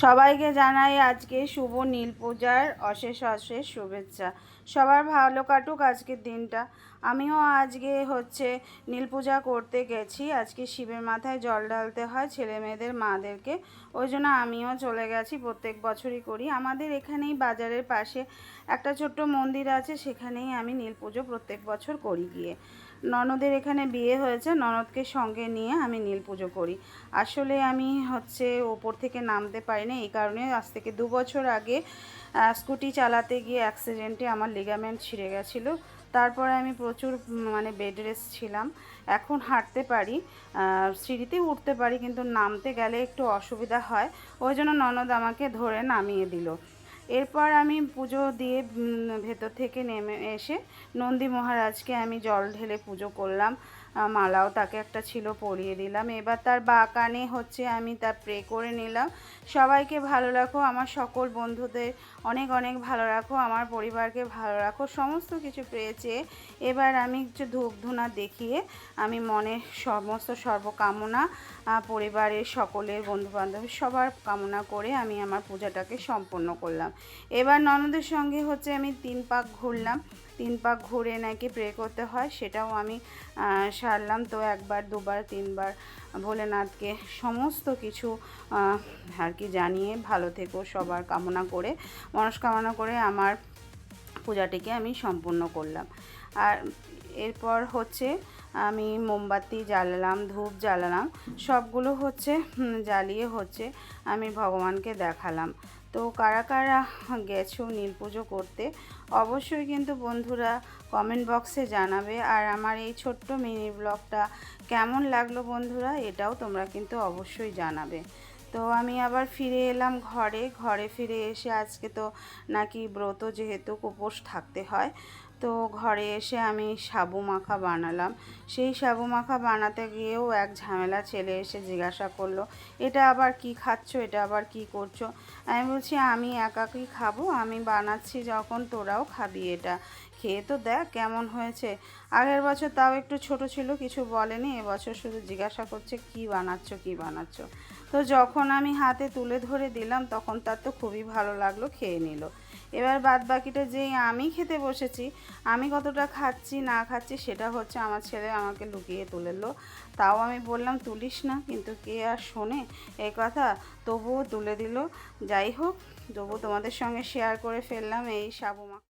সবাইকে জানাই আজকে শুভ নীল পূজার অশেষ অশেষ শুভেচ্ছা। সবার ভালো কাটুক আজকের দিনটা। আমিও আজকে নীল পূজা করতে গেছি। আজকে শিবের মাথায় জল ঢালতে হয় ছেলে মেয়েদের মাদেরকে, ওই জন্য আমিও চলে গেছি। প্রত্যেক বছরই করি। আমাদের এখানেই বাজারের পাশে একটা ছোট্ট মন্দির আছে, সেখানেই আমি নীল পুজো প্রত্যেক বছর করি গিয়ে। ননদের এখানে বিয়ে হয়েছে, ননদকে সঙ্গে নিয়ে আমি নীল পুজো করি। আসলে আমি ওপর থেকে নামতে পারি না, এই কারণে আজ থেকে 2 বছর আগে স্কুটি চালাতে গিয়ে অ্যাক্সিডেন্টে আমার লিগামেন্ট ছিঁড়ে গেছিলো। তারপরে আমি প্রচুর বেড রেস্ট ছিলাম। এখন হাঁটতে পারি, সিঁড়িতেও উঠতে পারি, কিন্তু নামতে গেলে একটু অসুবিধা হয়। ওই জন্য ননদ আমাকে ধরে নামিয়ে দিল। এরপর আমি পুজো দিয়ে ভেতর থেকে নেমে এসে নন্দী মহারাজকে আমি জল ঢেলে পুজো করলাম। মালাও তাকে একটা ছিল, পরিয়ে দিলাম। এবার তার কানে আমি তা প্রে করে নিলাম, সবাইকে ভালো রাখো, আমার সকল বন্ধুদের অনেক অনেক ভালো রাখো, আমার পরিবারকে ভালো রাখো, সমস্ত কিছু পেয়েছে। এবার আমি ধূপ ধুনা দেখিয়ে আমি মনে সমস্ত সর্বকামনা পরিবারের সকলের বন্ধুবান্ধব সবার কামনা করে আমি আমার পূজাটাকে সম্পন্ন করলাম। এবার ননদের সঙ্গে আমি 3 পাক ঘুরলাম। 3 পাক ঘুরে নাকি প্রে করতে হয়, সেটাও আমি সারলাম। তো 1 বার 2 বার 3 বার ভোলেনাথকে সমস্ত কিছু আর কি জানিয়ে ভালো থেকো সবার কামনা করে, মনস্কামনা করে আমার পূজাটিকে আমি সম্পূর্ণ করলাম। আর এরপর আমি মোমবাতি জ্বালালাম, ধূপ জ্বালালাম, সবগুলো জ্বালিয়ে আমি ভগবানকে দেখালাম। তো কারা কারা গেছো নীল পুজো করতে অবশ্যই কিন্তু বন্ধুরা কমেন্ট বক্সে জানাবে। আর আমার এই ছোট্ট মিনি ব্লগটা কেমন লাগলো বন্ধুরা, এটাও তোমরা কিন্তু অবশ্যই জানাবে। তো আমি আবার ফিরে এলাম ঘরে ফিরে এসে আজকে তো নাকি ব্রত, যেহেতু উপোস থাকতে হয়, তো ঘরে এসে আমি সাবু মাখা বানালাম। সেই সাবু মাখা বানাতে গিয়েও এক ঝামেলা, ছেলে এসে জিজ্ঞাসা করলো, এটা আবার কি খাচ্ছ, এটা আবার কি করছো? আমি বলছি আমি একাকই খাবো, আমি বানাচ্ছি যখন তোরাও খাবি, এটা খেয়ে তো দেখ কেমন হয়েছে। আগের বছর তাও একটু ছোট ছিল, কিছু বলেনি, এবছর শুধু জিজ্ঞাসা করছে কি বানাচ্ছ। তো যখন আমি হাতে তুলে ধরে দিলাম তখন তার তো খুবই ভালো লাগলো, খেয়ে নিল। এবার বাদ বাকিটা যেই আমি খেতে বসেছি, আমি কতটা খাচ্ছি না খাচ্ছি সেটা আমার ছেলে আমাকে লুকিয়ে তুলেলো। তাও আমি বললাম তুলিস না, কিন্তু কে আর শোনে এই কথা, তবুও তুলে দিল। যাই হোক, তবু তোমাদের সঙ্গে শেয়ার করে ফেললাম এই সাবু মাখা।